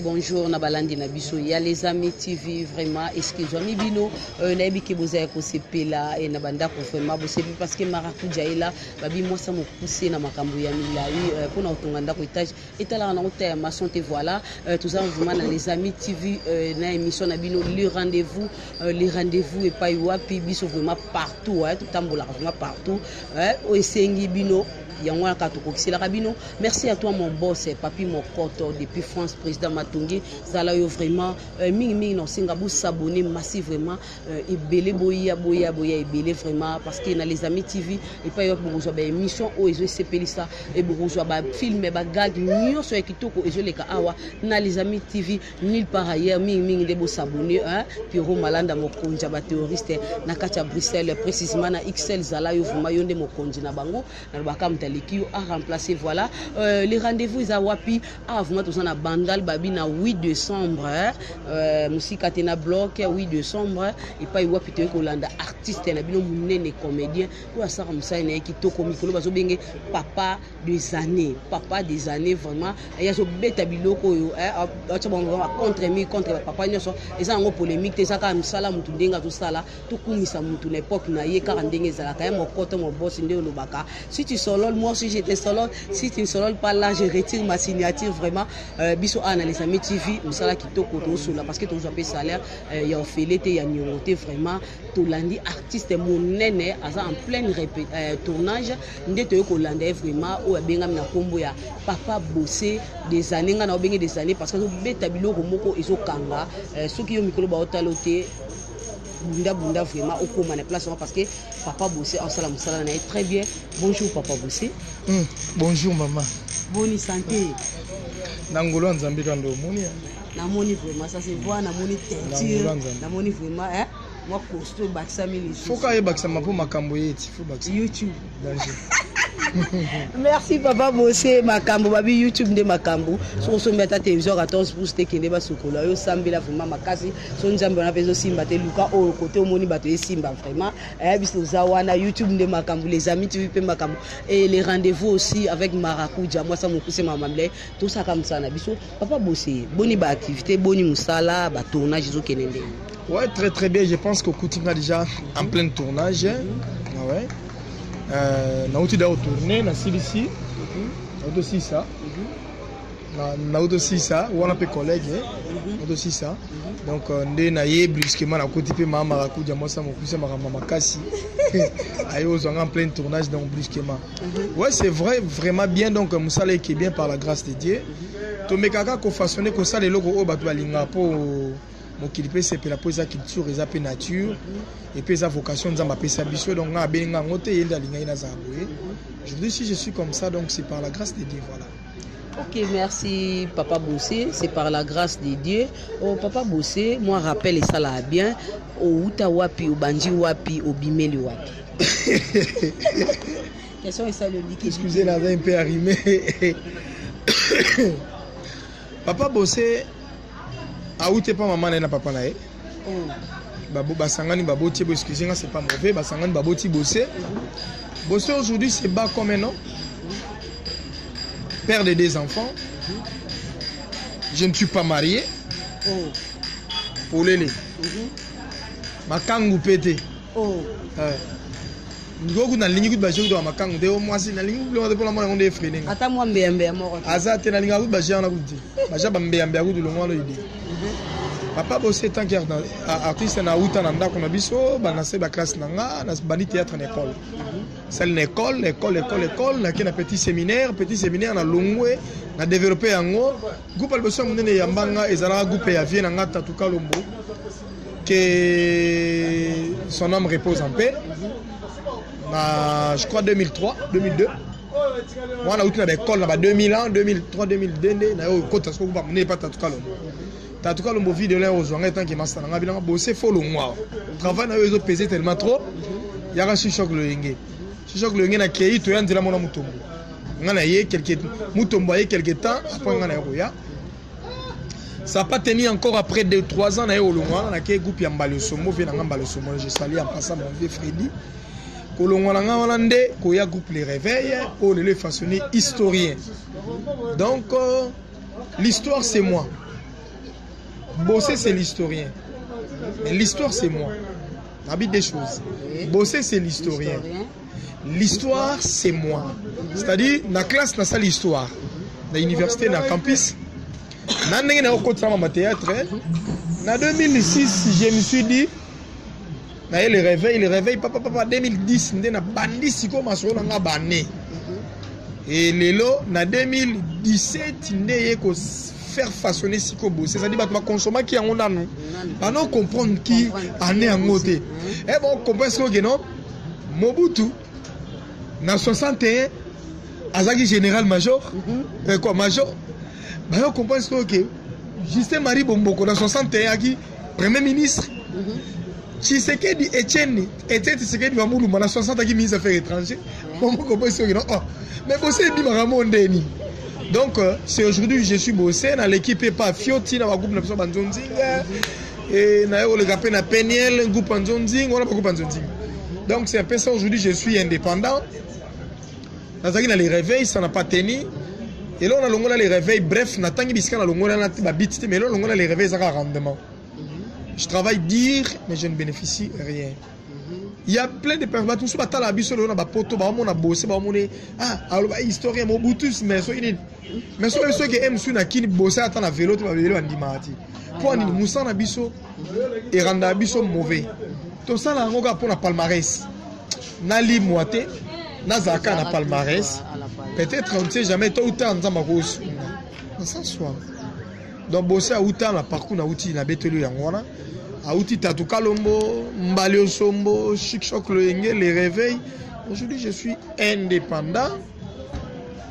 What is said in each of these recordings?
Bonjour, Nabalandi Nabiso. Il y a les amis TV, vraiment. Excusez-moi, Mibino, Nabi qui vous a écouté là et Nabanda pour vraiment bosser parce que Marakuja est là. Babi, moi, ça m'a poussé dans ma cambouya Milaï pour notre tonganda étage. Et là, on a un ma santé, voilà. Tout ça, vraiment, les amis TV, na émission Nabino, les rendez-vous et pas Iwapi, Biso vraiment partout, tout tambola, vraiment partout. Au Essengi Bino. Merci à toi mon boss, papi mon coton depuis France, président Matungi. Zala yo vraiment ming non Singapour s'abonner massif vraiment et belé boya et belé vraiment parce que dans les amis TV et pas yo bourgeois ba émission o ezo sepeli ça et bourgeois ba film ba gag nyo so ekitoko ezo leka awa na les amis TV nulle part ailleurs ming de bo s'abonner hein Piro Malanda mo konja ba terroriste na kacha Bruxelles précisément na XL Zala yo vraiment yonde mo konji na bango na ba l'équipe a remplacé voilà les rendez-vous ils a wapi avant tout ça na Bandal babi na 8 décembre musika tena bloc 8 décembre et pas wapi te ko landa artiste na bino munene comédien ou ça comme ça na kitoko mikolo bazo benge papa des années vraiment ya so beta biloko yo acha bon contre papa nyoso eza ngo polémique te ça ka msala mutu ndenga to sala to kumisa mutu na époque na ye 40 ndenge za ka mo koto mo boss nde lobaka si tu solo moi si j'étais solo, si tu ne solo pas là, je retire ma signature vraiment. Biso a les amis TV, on sala qui toko sous là parce que ton appel salaire, il y a Ophélété, il y a Nyoté vraiment. Tout lundi artiste mon nene, en plein tournage, n'était que Hollandais vraiment ou bien na combo ya papa bossé des années, on a bien des années parce que beta bilo romoko ezo kanga, ceux qui ont micro ba otaloté. Bunda vraiment au commun de place parce que papa Bossé en salam très bien. Bonjour papa Bossé. Bonjour maman. Bonne santé. Nangolo nzambe kando moni. Na moni vraiment ça se voit na moni teinture. Na moni vraiment hein. Moi costaud baksa mili. Faut ka baksa mapo makambo yeti, faut baksa. YouTube. Merci papa Bossé makambo babi YouTube de makambo so so meta télévision 14 pouces te kende ba sokola yo sambela vraiment makasi so nzambe na peso simba te luka au côté omoni bato simba vraiment biso zawana YouTube de makambo les amis tu peux makambo et les rendez-vous aussi avec Marakuja moi ça mon poussé mamamle tout ça comme ça na biso papa Bossé boni ba activité boni musala ba tournage zo kenende. Ouais, très bien, je pense que Koutinga déjà en plein tournage. Ouais. Na outil d'aller tourner na CBC na aussi ça na aussi ça ou on appelle collègue na aussi ça donc ndé na yé brusquement na côté pe mama Marakuja moi ça mon plus mama makasi ayo en plein tournage donc brusquement ouais c'est vrai vraiment bien donc musala qui est bien par la grâce de Dieu to mekaka ko façonner ko ça les loko o batu balinga po mon kilipe c'est pour la pose culture et la nature et puis sa vocation dans ma biso donc on a bien ngote yenda linga ina zaboye. Je vous dis si je suis comme ça donc c'est par la grâce de Dieu voilà. Ok, merci Papa Bossé, c'est par la grâce de Dieu. Oh Papa Bossé, moi rappelle ça là bien au uta wapi au banji wapi au bimeli wapi. Question est ça le liquide. Excusez là un peu arrimé. Papa Bossé a outé pas maman na papa na babo basangani babo ti bo excusez-moi c'est pas mauvais basangani babo ti Bossé. Bossé aujourd'hui c'est bas comme un nom. Père de 2 enfants. Je ne suis pas marié. Pour les makangu pété. Ngoku na lingi kuba jeu do makangu de o mwasi na lingi lo de pour la mona on est freiné. Ata moi mbembe moko. Aza te na linga kuba jeu na kuti. Baja ba mbembe kudu lo ngolo ide. Papa Bossé tant qu'il artiste na uta na ndako na biso ba na se ba classe na nga na bani théâtre na école. C'est l'école na kena petit séminaire na longwe na développer yango groupe alboso munene ya mbanga ezala groupe ya vie na ngata tukalombo que son âme repose en paix. Je crois 2003 2002 moi on a eu une école là 2001 2003 2002 na yo kota so ba munene pas Tatukalombo vidéo là aux gens tant que master na bilanga Bossé follow moi travail na yo peser tellement trop yaka si choc le yenge si choc le yenge na kei to yanzela mona mutombo ngana ye quelque mutombo ye quelque temps après ngana ya Ça n'a pas tenu encore après 2-3 ans. On a eu un groupe Yambalo Somo, je salue en passant mon vieux Freddy. Il y a un groupe Les Réveils, on est façonné historien. Donc, l'histoire c'est moi. Bosser c'est l'historien. Mais l'histoire c'est moi. On habite des choses. Bosser c'est l'historien. L'histoire c'est moi. C'est-à-dire, dans la classe, dans la l'histoire. Dans l'université, dans le campus. Dans le théâtre. En 2006, je me suis dit, le réveil, papa, 2010, je suis bandi si comme je suis banné. Et en 2017, je suis faire façonner si comme bosser. C'est-à-dire que je consommer qui en a nous. Nous comprendre qui en est en côté. Et bon, comprendre ce que non, Mobutu, en 61, Azaki général-major, quoi, major, on comprend ce que Justin Marie Bomboko, en 61, qui premier ministre. Tshisekedi Etienne Tshisekedi Mamoulou en 60 qui ministre des Affaires étrangères. Mais bosser dit Maramondeni. Donc c'est aujourd'hui que je suis bossé dans l'équipe pas Fioti dans le groupe de Banzonzing et dans le groupe na Peniel, un groupe Banzonzing, on a beaucoup Banzonzing. Donc c'est un peu ça aujourd'hui je suis indépendant. Dans les réveils ça n'a pas tenu. Et là on a les réveils bref na tangi bisika na longola na babit mais là on a les réveils ça rendement. Je travaille dire, mais je ne bénéficie rien. Il y a plein de personnes qui sont à la bise, on a poto, on a bossé, on a historien, Mobutu, mais ceux qui aiment sur qui bosser à la vélo, tu vas vélo en dimati. Pour nous, Moussa na biso et randa biso mauvais. Tout ça là, on a pour la palmarès. Nali moité, Nazaka na palmarès. Peut-être on ne sait jamais tôt ou tard dans ma grosse. Ça soit. Donc bosser à outa la parcours na outil na betelu yangwana. À outil Tatou Kalombo, Mbalio Sombo, Chic Choc le Yenge, les réveils. Aujourd'hui, je suis indépendant.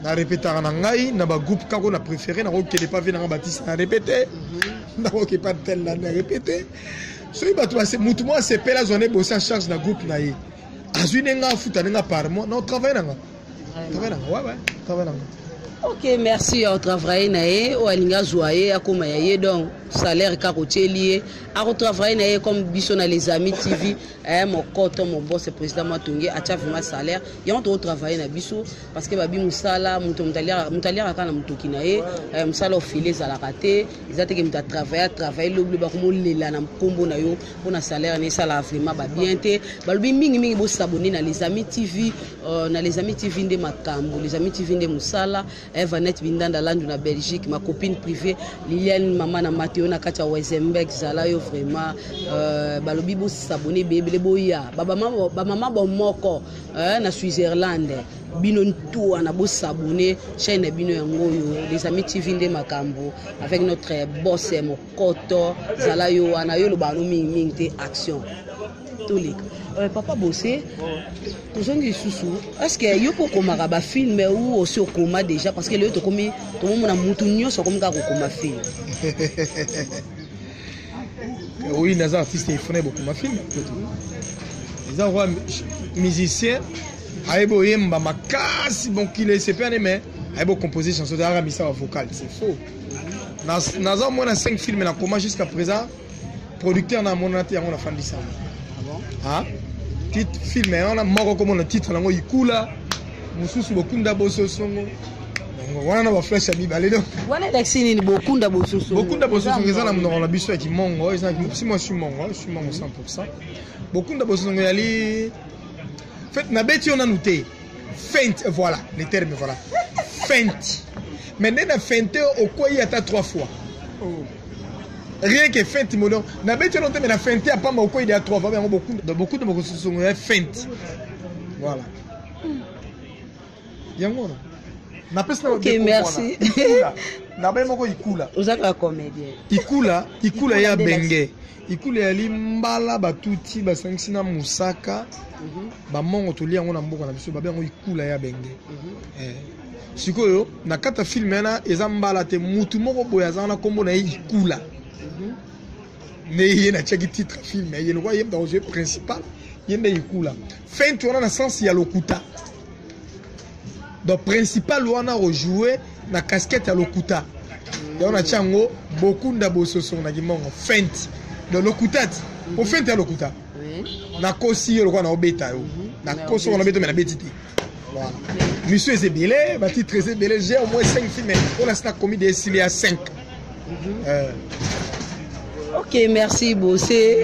Na répété en angai, na ba groupe kako na préféré, na roke pas vu na Baptiste na répété. Na roke pas tel na répété. Soy bato c'est mutumo c'est pela zone bosser en charge na groupe na yi. Azui nenga futa nenga par mois, non travail nanga. Travail nanga, ouais, travail nanga. Ok, merci au travail nae, au alinga joye, à comme yaye donc salaire carotier lié, à retravailler nae comme biso na les amis TV, mon coton, mon boss, président Matungi, à tcha vraiment salaire, y a on travailler na biso parce que babi musala, mutalia akana mutoki nae, musala au filet za la raté, ils ont que travailler l'oubli ba comme lela na kombo na yo, pour na salaire ne sala vraiment ba bien té, balubi mingi bo s'abonner na les amis TV, na les amis TV de Makambo, les amis TV de musala. Vanette Bindanda Landu na Belgique, ma copine privée Liliane maman na Mathéo na Katia Wezenbeck zala yo vraiment balobi bo s'abonner bébé boya baba maman bon moko na Switzerland bino tout na bo s'abonner chaîne bino yango yo les amis TV de Makambo avec notre boss Mokoto zala yo ana yo lo bano mingi te action tous les papa bossé est-ce que yo ko komaka ba film ou aussi au coma déjà parce que le to komi to mona mutu nyoso comme ka ko koma film oui les artistes ils font beaucoup ma film les rois musiciens aibo yemba makasi bon qu'il est pas mais aibo composer chanson d'ara misa vocal c'est faux naza moi na 5 films na coma jusqu'à présent producteur na monate on a fan ça ah titre film on a moko comme on a titre nango ikula mususu bokunda boso songo wana na ba flash abi balé donc wana lexini ni bokunda boso ngeza na mnoko na biso ya kimongo eza si moi je suis mongo 100%. Bokunda boso songo yali fait na beti on a noté feinte voilà les termes voilà feinte mais na feinte au quoi il y a 3 fois. Rien que feinte modon na beti on mais la feinte a pas au quoi il y a 3 fois beaucoup de boso songo feinte voilà yango na pesa ok merci na ba moko ikula ozaka comédien ikula ya benge ikula ya limbala batuti basangisi na musaka ba mongo to liango na mboka na biso ba bengo ikula ya benge sikoyo na kata film na eza mbala te mutu moko boya za na kombo na ikula ne yena cheki titre film yena kwa yem dans le jeu principal yenda ikula fin tu na sens ya lokuta. Donc principal wana rejouer na casquette à lokuta on a tchango beaucoup d'abososo na gimongo feinte de l'okutat au feinte à l'okuta na kosi le na obeta yo na koso on obeta mais na betiti voilà monsieur Ezebele ba titre Ezebele j'ai au moins 5 films on a ça commis des s'il y a 5 Ok, merci Bossé.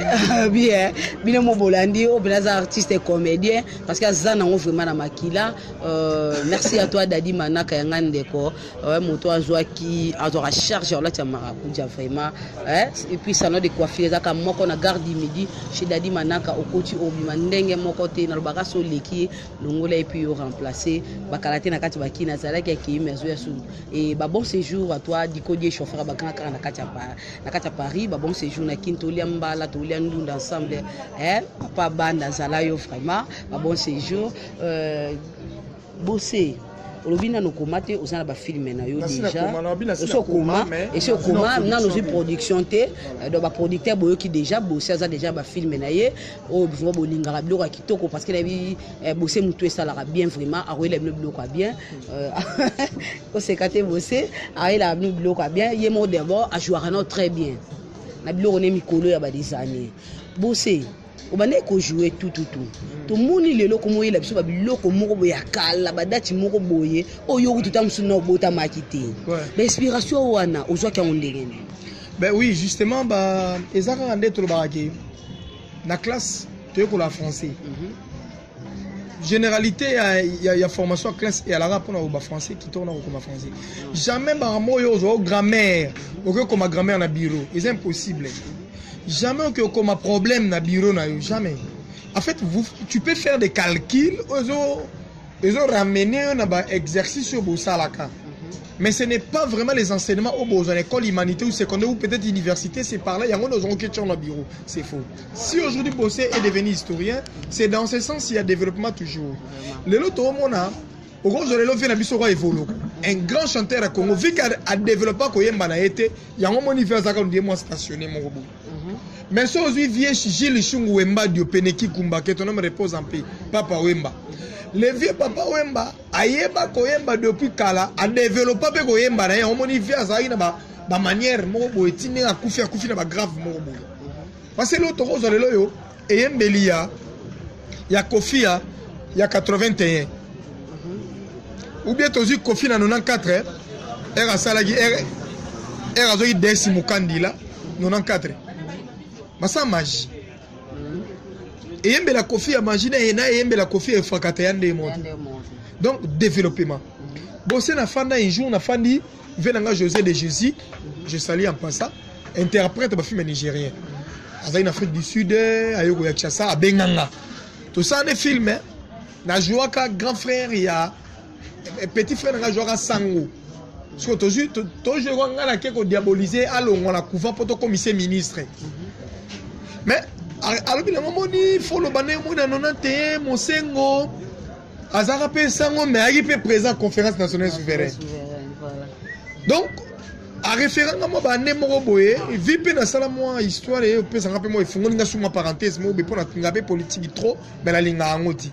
Bien, bien mon Bolandi, au bien artiste et comédien, parce que ça n'a vraiment na makila. Merci à toi Dadi Manaka Yangan Deko. Mon toi qui a la charge là tu as vraiment. Et puis ça n'a de coiffure ça comme moi qu'on a garde midi chez Dadi Manaka au côté au bimandenge mon côté na lobaka so leki longola et puis remplacer bakalate na kati bakina ça là qui mezo ya sou. Et ba bon séjour à toi Dikodier chauffeur bakana na kati Paris, ba bon séjour na Kintolia Mbala Tolia Ndund ensemble papa banda zalayo vraiment ba bon séjour Bossé olobina no komate osana ba film na yo déjà so koma et so koma na nos production te do ba producteur boyo ki déjà Bossé ça déjà ba film na ye o biso bolinga biloko kitoko parce que la vie Bossé mutu ça bien vraiment a le biloko bien o se kate Bossé a la biloko bien ye mo d'abord a joué très bien na biloko ne mikolo ya ba des années Bossé obane ko jouer tout to moni lelo ko moyela biso ba biloko moko boya kala ba dati moko boye oyo tout am suna bota makité l'inspiration wana ozwa ka ondengene ben oui justement ba ezaka rande to barake na classe te ko la français généralité il y a formation classe et à la rapport au français qui tourne comme français jamais ba moyo zo grammaire aucun comme grammaire na bureau c'est impossible. Jamais que comme un problème na bureau na yo, jamais. En fait, tu peux faire des calculs, ils ont ramené un exercice au Bossalaka. Mais ce n'est pas vraiment les enseignements au Bossalaka, école humanité ou secondaire ou peut-être université, c'est par là, il y a un question dans le bureau. C'est faux. Si aujourd'hui Bossé est devenu historien, c'est dans ce sens qu'il y a développement toujours. Le lot au monde, un grand chanteur à Congo, vu qu'il a développé il y a un université qui est stationné. Mais si aujourd'hui vieux Gilles Chungu Wemba Diopeneki Kumba, que ton nom repose en paix, Papa Wemba. Le vieux Papa Wemba, Ayeba Koyemba depuis Kala, a développé Koyemba, et on monifie à Zahina, ma manière, mon etine à Koufi na grave, mon parce que l'autre rose, et Mbelia, il y a Kofi, il y a 81. Ou bien tu as Kofi dans 94, elle a salagi, elle a eu décimo candila, 94. Mais ça magie. Et il y a la Kofi à magie, et il y a la Kofi à fracatayan des mondes. Donc, développement. Bossé na fanda un jour, na fandi, venanga José de Jésus, je salue en passant, interprète ma film nigérien. En Afrique du Sud, à Yogo Yakshasa, à Benganga. Tout ça, on films. Na jouaka grand frère, il y a petit frère, na jouaka Sango. Parce que toujours, on a diabolisé, alors on a couvert pour commissaire ministre. Mais, alors, il faut le banner, mon 91, mon Sengo, Azara P. Sango, mais il peut présent à la conférence nationale souveraine. Donc, à référent à moi, je vis dans la histoire et je rappelle moi, il faut que je parenthèse, mais pour la politique trop, mais la ligne à Angoti.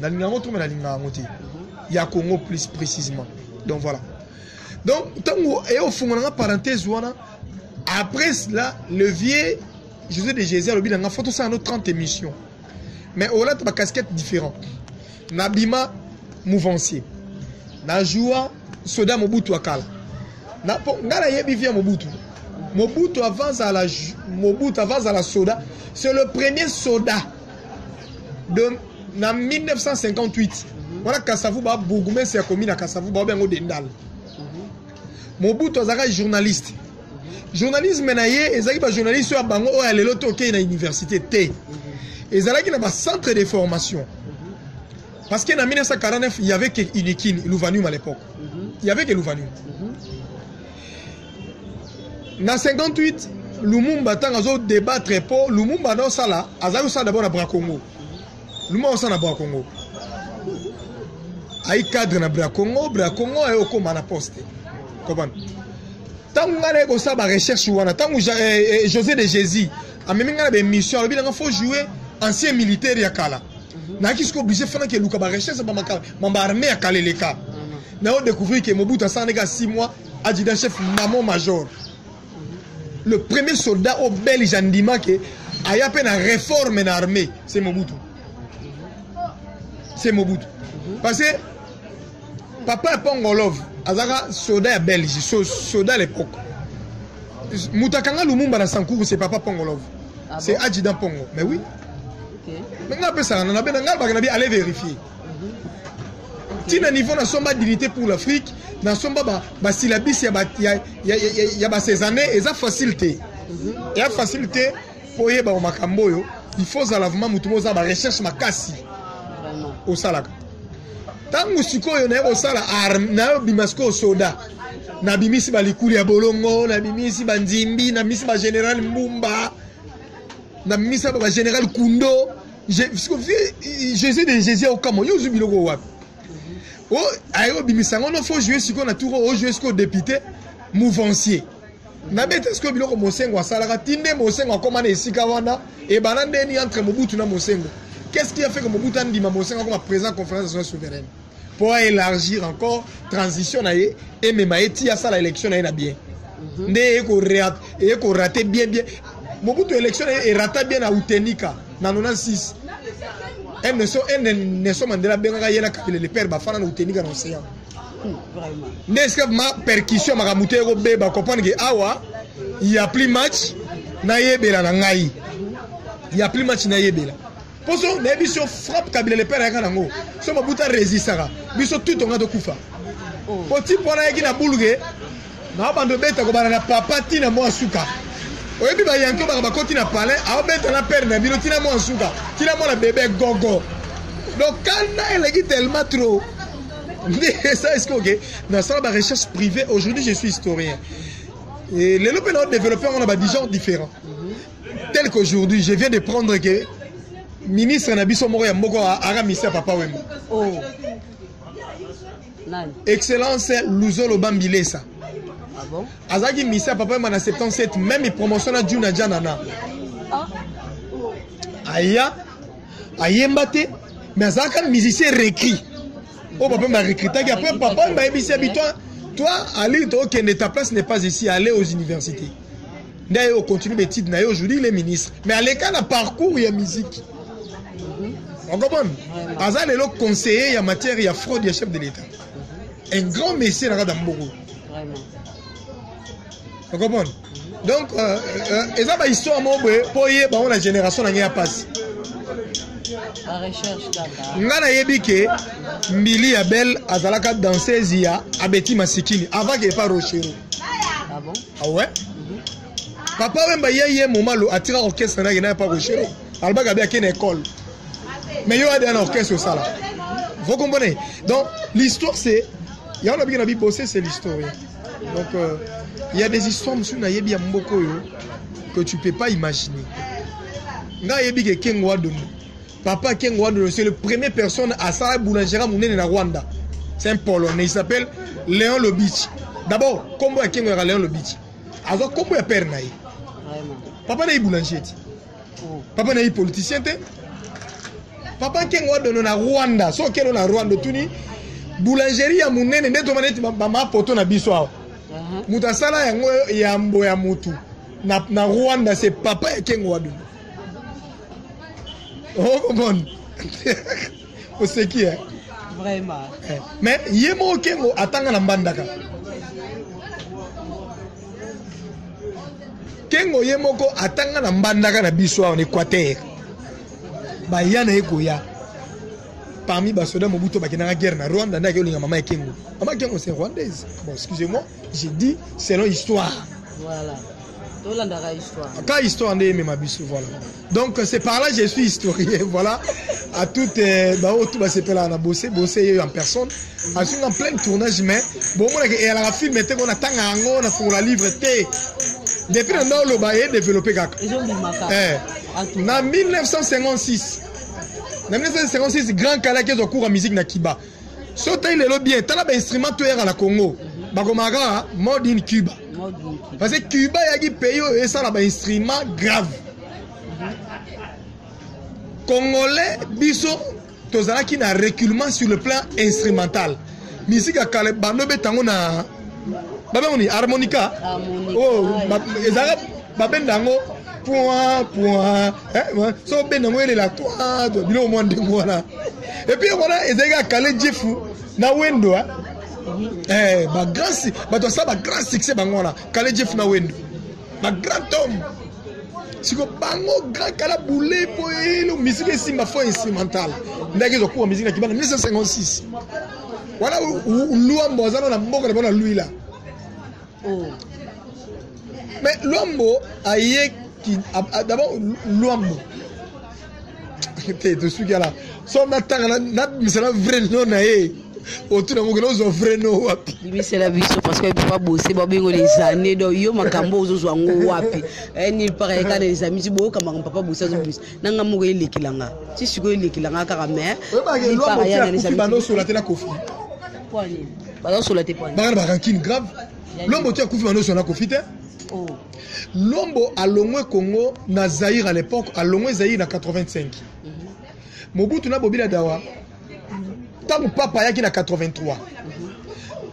La ligne à Angoti, mais la ligne à Angoti. Il y a Congo plus précisément. Donc voilà. Donc, tant que au fond, on a parenthèse, après cela, le vieux José de Jésus, il a fait ça en 30 émissions. Mais on a une casquette différente. Nabima mouvancier. Najoua soda Mobutu Akala. Ngala yebi via Mobutu. Mobutu avance à la soda. C'est le premier soda de 1958. Voilà Kassavou ba Bougoumen c'est commis à Kassavou ba bengo dendal. Mobutu azaka journaliste. Journalisme menaye ezaki ba journaliste sur bango o ya lelo to ke na université T. Ezalaki na ba centre de formation. Parce qu'en 1949 il y avait que Inikine, Louvanium à l'époque. Il y avait que Louvanium. En 58 Lumumba tangazo débattre pour Lumumba no sala azaki ça d'abord na Bra Congo. Lumumba ça na Bra Congo. Aïe cadre na Bra Congo ayo okoma na poste. Comprendre? Tant que ça ba recherche wana tant José de Jésus a même ngana be mission il faut jouer ancien militaire ya kala. Na qui sont obligé faire que luka ba recherche ba makala mamba armée ya kala leka. Na on découvrir que Mobutu ça nega 6 mois adjudant-chef Maman Major. Le premier soldat au Belge Andima qui a eu une réforme dans l'armée, c'est Mobutu. C'est Mobutu. Parce que Papa Pongolov, Azaka soldat belge, soldat à l'époque. Moutakanga Lumumba dans Sankourou, c'est Papa Pongolov. C'est adjudant Pongo. Mais oui. Maintenant, on a aller vérifier. Si on a niveau de dignité pour l'Afrique, dans son baba, il y a ces années, il y a facilité. Il y a facilité pour y avoir Makamboyo. Il faut que la recherche makasi au Salaka. Tant que Moussiko est au Salaka, na bimasko soda. Na bimisi balikuli ya bolongo, na bimisi banzimbi, na bimisi ba général Mbumba, na bimisi ba général Kundo. Jésus au Cameroun, yo zubiloko wapi. Oh, ayo bimisango no faut jouer ce qu'on a tout au jouer ce qu'on député mouvancier. Na bête ce que biloko mosengo asalaka tinde mosengo komana esika wana et banande ni entre Mobutu na mosengo. Qu'est-ce qui a fait que Mobutu andima mosengo comme président conférence nationale souveraine pour élargir encore transition na et même eti ya sala élection na bien. Ndé ko raté bien. Mobutu élection est raté bien à Utenika na 96. Nelson Mandela benga yena kapile le père bafana na Utenika na océan. Vraiment. N'est-ce que ma percussion ma mutero beba comprendre que awa il y a plus match na yebela na ngai. Il y a plus match na yebela. Poso na biso frappe kabile le père ya nango. So Mobutu résistera. Biso tout on a de kufa. Poti pona yaki na bulge na bando beta ko bana na papa tina mo asuka. Oyebi ba yanko ba koti na palais, a beta na père na bino tina mo asuka. Tina mo na bébé gogo. Donc quand elle est tellement trop. Ça est-ce que OK, dans ça la recherche privée aujourd'hui je suis historien. Et les développeurs on a des genres différents. Tel qu'aujourd'hui, je viens de prendre que ministre Nabiso Moroya Moko Aramisa Papa Wemba. Oh. Excellence Luzolo Bambilesa. Ah bon? Azaki Misa Papa Wemba en 77, même il promotionne à Djuna Djanana. Ah. Aya, Ayembate, mais Azaka musicien récrit. Oh papa m'a recruté, après papa m'a dit toi, allez, ta place n'est pas ici, allez aux universités. D'ailleurs, on continue mes titres, aujourd'hui il est ministre. Mais à l'écart, le parcours, il y a musique. On comprend? Azal est le conseiller en matière, il y a fraude, il y a chef de l'État. Un grand messie dans Mboko. On comprend? Donc, et ça, c'est histoire pour la génération qui a passé. La recherche d'Aka. Ngana yebike Mbili Abel azalaka danseuse ya Abeti Masikini avant qu'il pas Rochero. Ah bon? Ah ouais? Papa Wemba yeye momalo atira orchestre na pas Rochero. Alba gabi à une école. Mais il y a un orchestre au sala. Vous comprenez? Donc l'histoire c'est il y a bien envie bosser c'est l'historien. Donc il y a des histoires monsieur na yebi ya mboko yo que tu peux pas imaginer. Nga yebike Kengwa Domo. Papa Kengwa Domo c'est le premier personne à Sarah Boulangera Mounene na Rwanda. C'est un Polonais, il s'appelle Léon Lobich. D'abord, comment est Kengwa Léon Lobich? Alors comment est père naï? Papa naï boulanger. Papa naï politicien. Papa Kengwa Domo na Rwanda. So keno na Rwanda tuni boulangerie ya Mounene ndeto maneti mama poto na biso. Mutasala yango yambo ya mutu. Na Rwanda c'est papa Kengwa Domo. Oh bon. C'est qui est? Vraiment. Mais yemo Kengo atanga na mbandaka. Kengo yemo ko atanga na mbandaka na biso en Équateur. Ba yana ekoya. Parmi basoda Mobutu bakina guerre na Rwanda na kelinga mama Kengo. Mama Kengo c'est rwandaise. Bon, excusez-moi, j'ai dit selon histoire. Voilà. Quand histoire n'est même abyssal, voilà. Donc c'est par là que je suis historien, voilà. À toutes, tout c'est là on a bossé en personne. À ce en plein tournage, mais bon moi et à la film maintenant on attend on a pour la livre T. Depuis on a le bail développé gars. En 1956. En 1956 grand Kala qui est au cours en musique na Kiba. Sauter le bien, t'as un instrument tout à la Congo. Bagomaga mode in Cuba. Parce que Cuba y a un pays où ça a un instrument grave. Congolais, biso, tozala qui n'a reculement sur le plan instrumental. Musique à Caleb, bando betango na Baba on harmonica. Oh, ezaka babendango point so bendango ele la toi bilo mo ndengo na. Et puis voilà ezaka kale jefu na wendo ba grand ba to ça ba grand succès bango na kale jefu na wendo. Ba grand homme. Siko bango grand kala boulé poelo musique simba fo instrumental. Ndaki zo kuwa musique na kibana 1956. Voilà Luambo azana na mboka na bona lui là. Oh. Mais Luambo aye qui d'abord Luambo. Te suis là. Son natanga na misala vrai non na ye. Autour de moi zo vrai non wapi. Lui c'est la vie parce que il peut pas bosser ba bengo les années do yo makambo ozo ngo wapi. Ni pareil quand les amis bo kama papa bosser zo bus. Nanga mo ile kilanga. Si siko ile kilanga kaka mais. Il pareil dans les amis sur la télé Kofi. Poignée. Bah sur la télé poignée. Ba ranking grave. Lombo tu a Kofi Mano sur la Kofi te. Oh. Lombo a longwe Congo na Zaïre à l'époque, a longwe Zaïre na 85. Mobutu na Bobila Dawa. Tant papa yaki na 83.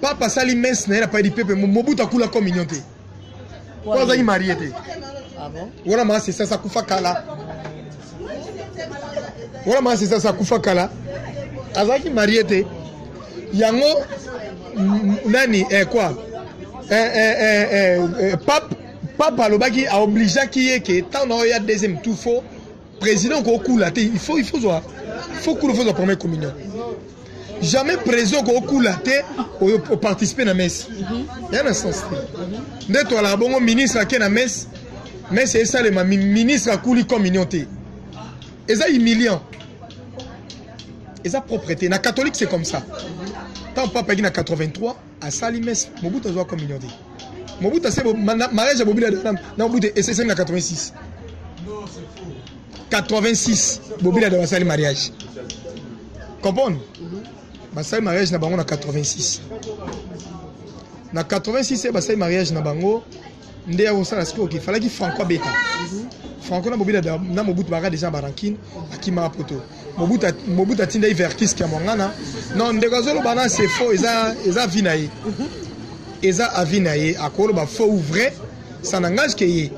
Papa sali messe na pas dit pepe Mobutu akula communion te. Kwa zaki marié te. Ah bon? Wala ma c'est ça kufa kala. Wala ma c'est ça kufa kala. Azaki marié te. Yango nani quoi? Pape Alobaki a obligé qui est que tant on a deuxième tour faux président ko kula te il faut que la première communion. Jamais président ko kula te au participer na messe. Il y a un sens. Dès toi là bon ministre qui na messe mais c'est ça le ministre a kouli communion te. Et ça humiliant. Et ça propreté na catholique c'est comme ça. Tant papa qui na 83 à Salimes Mobutu a communion te. Mobutu c'est mariage à Bobila de Mobutu et c'est en 86. 86 Bobila de Sali mariage. Comprendre? Basali mariage na bango na 86. Na 86 c'est basali mariage na bango ndé au sala sko qui fallait qu'il Franco beta. Franco na Bobila na Mobutu bara déjà barankine akima poto. Mobutu atinda vertis ki amongana. Non ndekazolo bana c'est faux eza vinaye. Eza avinaye akolo ba faux ou vrai ça n'engage que yé.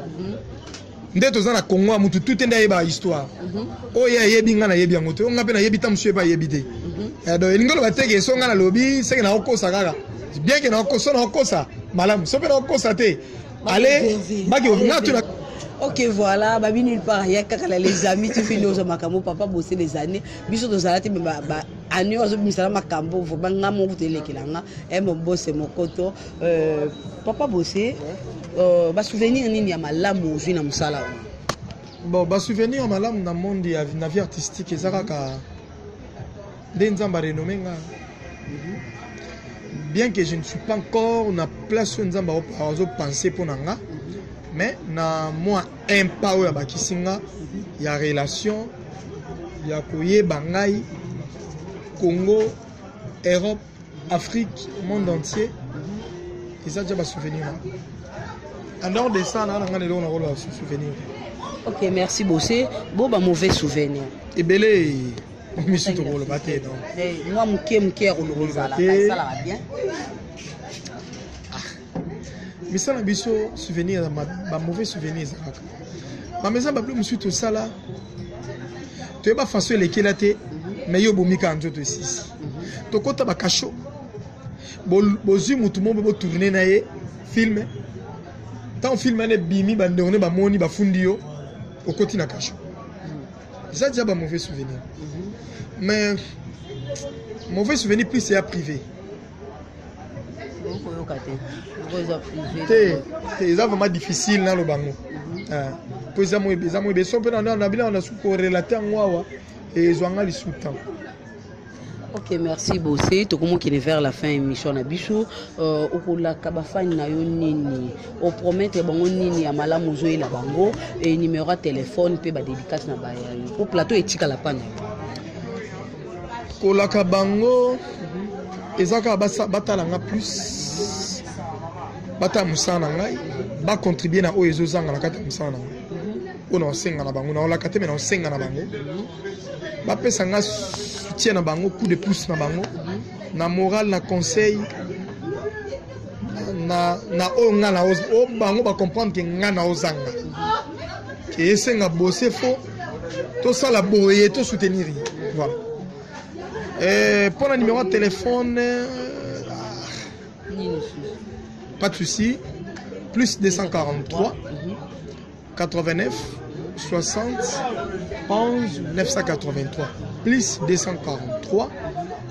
Ndeto za na Congo mutu tout enda yeba histoire. O ya yebi ngana yebi ngoto nga pe na yebi tam sueba yebi de. Do elingolo bateke so ngana lobi seke na okosa kaka. Bien que na okosa malam so pe na okosa te. Allez baki ngatu na. Ok voilà babi nulle part ya kaka les amis tu finis aux makambo papa bosser les années biso to zalati ba ani ozo misala makambo vo banga mo kutelekilanga mon boss mon koto papa bosser ba souvenir nini ya malamu ozwi na musala. Bon ba souvenir malamu na monde ya na vie artistique ezaka de nzamba renommé nga. Bien que je ne suis pas encore na place où nzamba ozo penser pour nanga. Mais na moi empower ya bakisinga ya relation ya koye bangai Congo, Europe, Afrique, monde entier. Et ça déjà ba souvenir. En dehors de ça, on a un souvenir. Ok, merci Bossé. Bon, bah mauvais souvenir. Et belé, je suis trop le bâté, non? Moi, mon cœur, on le ça va bien. Mais ça, on a souvenir, ma mauvais souvenir. Ma maison, je me suis tout ça là. Tu n'as pas fait les kélatés, mais il y a un peu de 6. Tu as un cachot. Bozu mutumo bo tourner na ye film tant film ane bimi ba ndone ba moni ba fundio au côté na cache ça déjà ba mauvais souvenir mais mauvais souvenir plus c'est à privé c'est vraiment difficile dans le bango pour ça moi besoin pe na bila on a sous relater ngwa et zwanga li sous-temps. Ok, merci Bossé. Tout le monde qui est vers la fin émission na biso. Au la kabafani na yo nini. On promet que bango nini ya malamu zoe la bango et numéro de téléphone pe ba dédicace na ba ya. Au plateau etika la pana. Ko la kabango ezaka batalanga plus. Bata musana ngai ba contribuer na oyezo zanga na kata musana. On senga na bango na la kate mais on senga na bango. Ba pesa nga soutien na bango coup de pouce na bango na moral na conseil na o nga na o bango ba comprendre que nga na ozanga que esenga bosser faux tout ça la boyer tout soutenir voilà pour le numéro de téléphone pas de souci plus 243 89 60 11 983 plus 243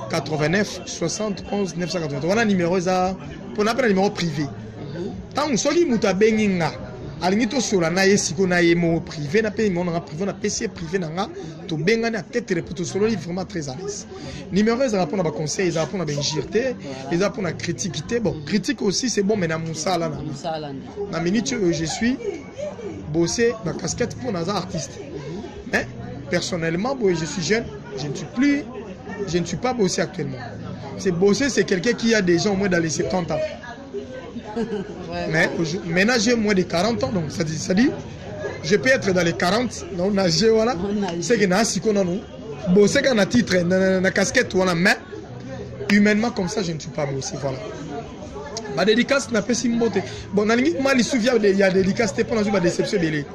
89 60 11 983 voilà numéro ça pour n'appeler numéro privé tant soki muta benginga alingi to sola na yesiko na yemo privé na pe ngona privé na PC privé na nga to bengani a tête reputo solo vraiment très à l'aise numéro ça répond à ba conseil ça répond à ba injurté ça répond à critiquer bon critique aussi c'est bon mais na musala na minute je suis bossé ma casquette pour naza artiste mais personnellement je suis jeune je ne suis pas bossé actuellement. C'est bossé, c'est quelqu'un qui a déjà au moins dans les 70 ans. Mais maintenant j'ai moins de 40 ans, donc ça dit, je peux être dans les 40, non, nager, voilà. C'est que n'a si qu'on a nous. Bossé qu'on a titre, na casquette, voilà, mais humainement comme ça, je ne suis pas bossé, voilà. Ma dédicace n'a pas si beauté. Bon, dans le mal, il se souvient, il y a des dédicaces, c'était pendant une déception de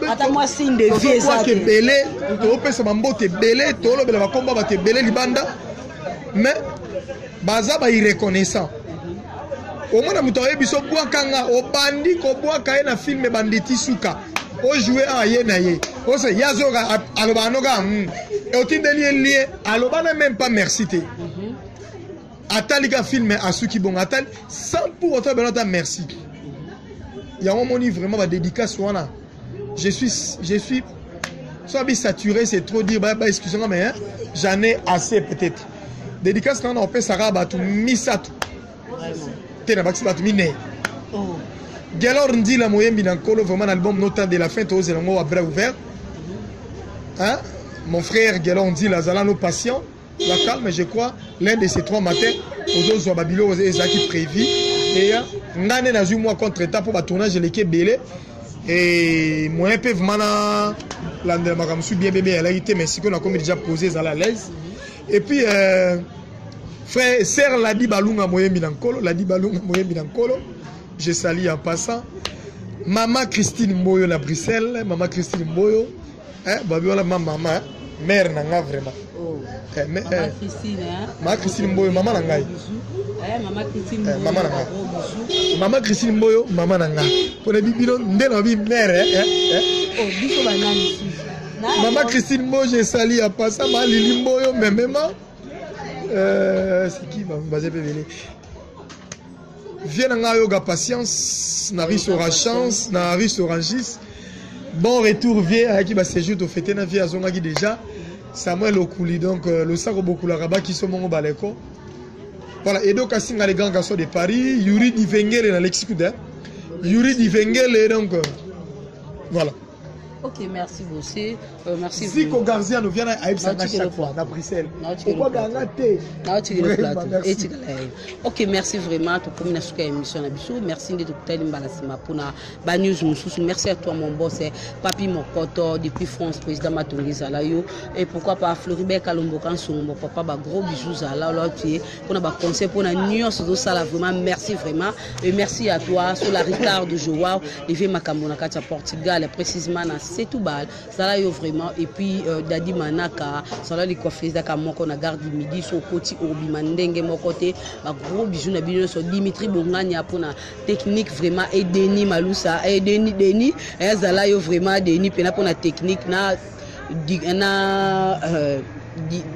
attends-moi signe de vie ça que belé to pesa mambo te belé to lo bela komba ba te belé libanda mais baza ba irreconnaissant au moins na muto ebiso bwa kanga o bandi ko bwa ka na film banditi suka o jouer a ye na ye o se yazo ga aloba no ga et au tindeli lié aloba na même pas merci te atali ga film asuki bon atali sans pour autant belata merci il y a un moment vraiment ba dédicace wana. Je suis soit saturé, c'est trop dire, bah, excusez-moi, mais hein, j'en ai assez peut-être. Dédicace, on peut s'arraber à tout, misatu. T'es na baxi batu mine. Galor ndi la moyenne binankolo, vraiment l'album Nota de la fin, tous les mots à bras ouverts. Hein? Mon frère Galor ndi la zala nos patients, la calme, je crois, l'un de ces 3 matins, aux autres Babilo, aux qui prévu. Et n'année dans un mois contre état pour le tournage de l'équipe belé. Et moi, je peux vraiment bien bébé, elle a été, mais si on a comme déjà posé à l'aise. Et puis, frère, sœur Ladi Balunga Moyen Minankolo, Ladi Balunga Moyen Minankolo, je salue en passant. Maman Christine Mboyo, la Bruxelles, Maman Christine Mboyo, Babiola, ma maman, mère Nanga vraiment. Maman Christine, Maman Christine Mboyo, maman Nanga. Maman Christine Mboyo, maman Nanga. Maman Christine Mboyo, maman Nanga. Pour les bibino, ndena bi mère. Oh, biso banani. Maman Christine Mboyo, je salue en passant. Ma Lili Mboyo, mais même. C'est qui va me baser pévelé. Viens Nanga yoga patience, na risque aura chance, na risque aura gis. Bon retour viens à qui va séjour au fêter na vie à zonga qui déjà. Samuel Okuli donc le saro beaucoup la rabat qui sont mon baleko. Voilà, et donc, à les grands garçons de Paris, Yuri Divengele dans l'exécuteur. Yuri Divengele, donc, voilà. Ok, merci Bossé. Merci. Zico Garzia nous vient à chaque fois, à Bruxelles. Ok, merci vraiment. Tu comme une émission merci de tout le news. Merci à toi, mon boss, Papi Mokoto, depuis France, président Matungi Zalayo. Et pourquoi pas Floribert Kalombokan, son papa, gros bisous Zala, là, tu es. Pour un conseil, pour un nuance de ça, vraiment, merci vraiment. Et merci à toi, sur la retard de Joao, les vieux Macambona, Portugal, précisément, c'est tout bal. Zalayo vraiment. Et puis, Dadi Manaka, Zala les coiffeurs d'Akamoko, na garde du midi, sur côté Obimandenge, mon côté, gros bisous, na bisous, sur Dimitri Bongania, pour la technique vraiment, et Denis Maloussa, et Denis, et Zalayo vraiment, Denis, pour la technique,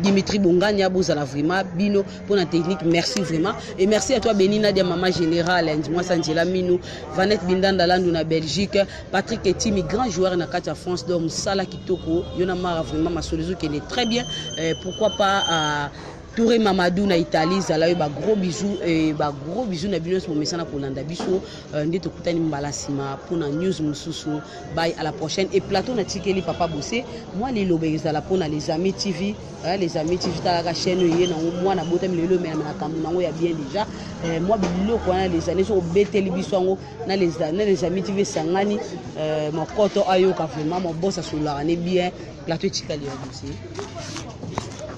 Dimitri Bongania, Bozala vraiment, Bino, pour la technique, merci vraiment. Et merci à toi, Benina, de Maman Générale, moi, Sangela Minou, Vanette Bindandalandou, na Belgique, Patrick Etimi, grand joueur, na Katia France, donc Salah Kitoko, Yonamara, vraiment, ma solution qui est très bien. Pourquoi pas Touré Mamadou na Italie, Zalayo, gros bisous, et gros bisous, na Binos, mon message pour Landa Bisso, Ndito Koutani Mbalasima, pour la news, Moussoussou, bye, à la prochaine. Et plateau, na Tikeli, Papa Bossé, moi, les lobés, pour les amis TV, les amis TV, t'as la chaîne, moi, na botem, les lobés, na Kamounango, il y a bien déjà. Moi, les années, sur B télévision, na les amis TV, Sangani, mon koto ayoka, vraiment, mon boss, à Soula, on est bien, plateau Tikeli, aussi.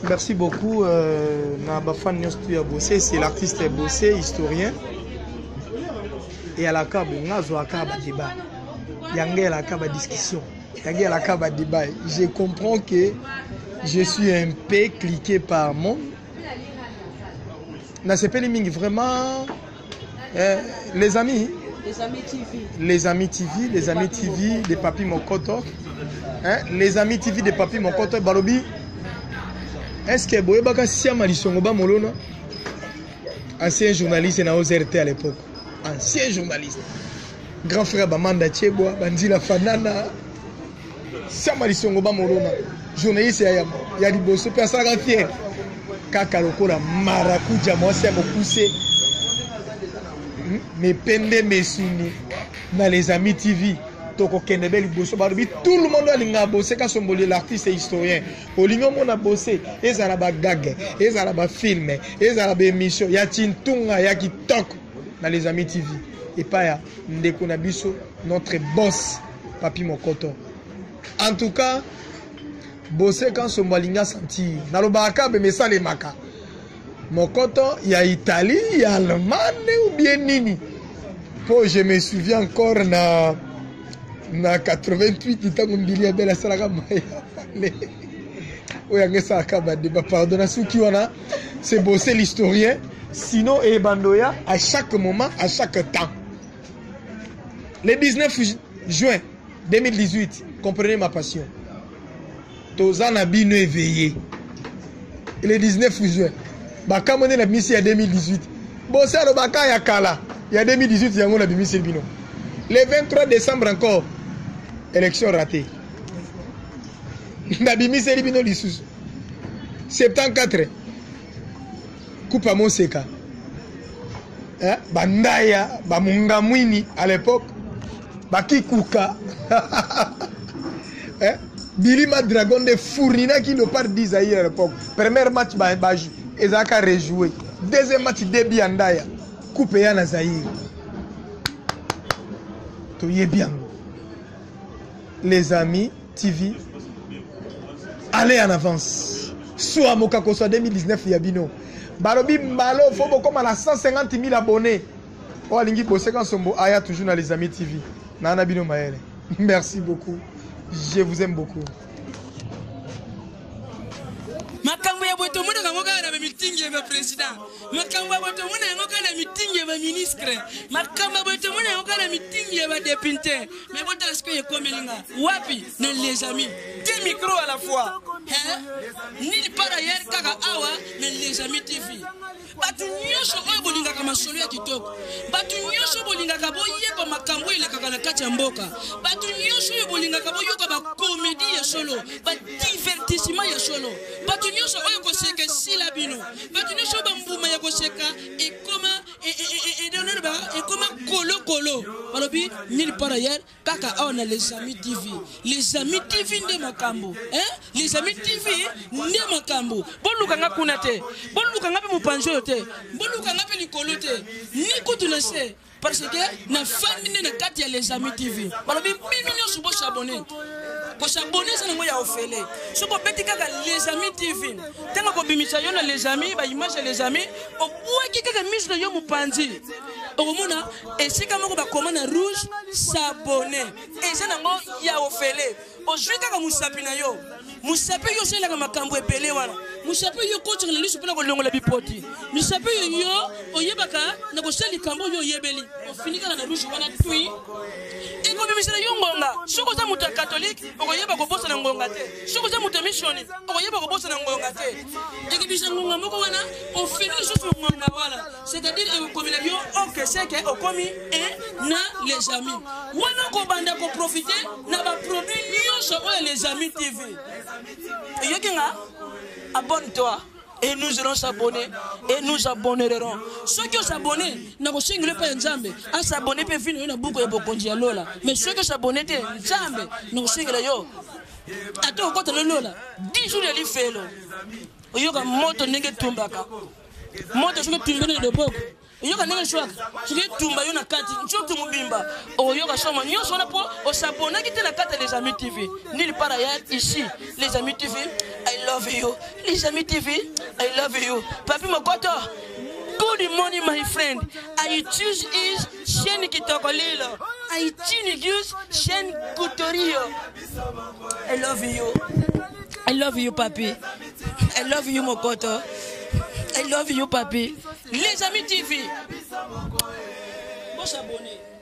Merci beaucoup. C'est l'artiste Bossé, historien. et à la cab ngazo akaba débat yangé la cab discussion yangé la cab débat je comprends que je suis un peu cliqué par mon na sepeli mingi vraiment les amis TV de Papi Mokoto les amis TV de Papi Mokoto balobi est-ce que boyebaka siama lisongo ba molona ancien journaliste na OZRT à l'époque ancien journaliste grand frère Bamanda Cheboa Bandila Fanana siama lisongo ba molona journaliste ya liboso pe asala fier kaka lokola marakuja mwasi amokuse me pende mesuni na les amis TV toko kendebe liboso barobi tout le monde alinga bosser ka somboli l'artiste historien olingo mona bosser ezala ba gag ezala ba film ezala ba émission ya tintunga ya kitoko na les amis TV et pas ya ndeko na biso notre boss Papi Mokoto en tout cas bosser quand sombalinga sentir na lobaka be mesale maka Mokoto ya Italie ya Allemagne ou bien nini pour je me souviens encore na 88 itango mbili bela salaka maya le oyanga saka ba débat pardon suki wana c'est bosser l'historien sinon et bandoya à chaque moment à chaque temps le 19 juin 2018 comprenez ma passion tozana bino éveillé et le 19 juin baka mone na bimisi ya 2018 bosser le baka ya kala ya 2018 yango na bimisi bino le 23 décembre encore élection ratée na bimisi bino lisusu 74 coupe à Monseka bandaya bamungamwini à l'époque bakikuka Bilima Dragon de Fournina qui ne part d'Isaïe à l'époque. Premier match, Ezaka rejoué. Deuxième match, Débi Andaya. Coupé à Zaïre. Tout y est bien. Les amis, TV, allez en avance. Soit Mokako, soit 2019, Yabino. Barobi Mbalo, faut comme à 150 000 abonnés. Oh, Lingi Boseka Sombo, Aya toujours dans les amis TV. Nana Bino Maël. Merci beaucoup. Je vous aime beaucoup. Makambo ya boto muna ngamoka na meeting ya president. Makambo ya boto muna ngamoka na meeting ya ministre. Makambo ya boto muna ngamoka na meeting ya député. Mais boto est-ce que y komelinga? Wapi na les amis? Deux micros à la fois. Ni par ailleurs kaka awa na les amis TV. Batu nyosho oyo bolingaka masolo ya kitoko. Batu nyosho bolingaka boyeba makambo elekaka na kati ya mboka. Batu nyosho oyo bolingaka boyoka ba comédie ya solo, ba divertissement ya solo. Batu nyosho oyo koseka sila bino. Batu nyosho ba mbuma ya koseka et comment kolo. Balobi ni par ailleurs kaka on a les amis TV. Les amis TV nde makambo. Les amis TV nde makambo. Boluka nga kunate. Boluka nga pe mupanjo te. Boluka nga pe likolo te. Ni kutunase. Parce que na famille na kati ya les amis TV. Balobi bino nyoso bo s'abonner. Ko s'abonner ça na moya ofele. Soko beti kaka les amis TV. Tanga ko bimisa yo na les amis, ba image les amis, o bwaki kaka mise na yo mupanzi. Okomona esika moko ba komana rouge s'abonner. Et ça na ngo ya ofele. Ozwi kaka musapi na yo. Musapi yo sela ka makambo epele wana. Musapi yo ko tsingela lisu pona ko longola bipoti. Musapi yo oyebaka na ko seli kambo yo yebeli. Ofinika na rouge wana tui. Eko bimisela yo ngonga. Soko za muta catholique okoyeba ko bosa na ngonga te. Soko za muta mission okoyeba ko bosa na ngonga te. Eki bisa ngonga moko wana ofina susu ngonga wala. C'est-à-dire e ko bila yo OK c'est que okomi et na les amis. Wana ko banda ko profiter na ba produit nyonso oyo les amis TV. Yokinga abonne-toi et nous allons s'abonner et nous abonnerons. Ceux qui s'abonnent, n'a pas single pas Nzambe. À s'abonner peut finir une boucle et bokonji lola. Mais ceux qui s'abonnent Nzambe, nous single yo. Attends quand le lola. 10 jours de l'ifelo. Yoga moto nenge tumbaka. Moto je me tumbene de bok. Yoga nenge chouak. Je vais tumba yo na kati. Nchoto mubimba. O yoga soma nyonso na po o s'abonner qui te la carte des amis TV. Nulle part ailleurs ici les amis TV. I love you. Les amis TV, I love you. Papi Mokoto, Good morning, my friend. I choose is Shen Kitokolilo. I choose Shen Kutorio. I love you. I love you, papi. I love you, Mokoto. I love you, papi. Les Amis TV. Bon s'abonner.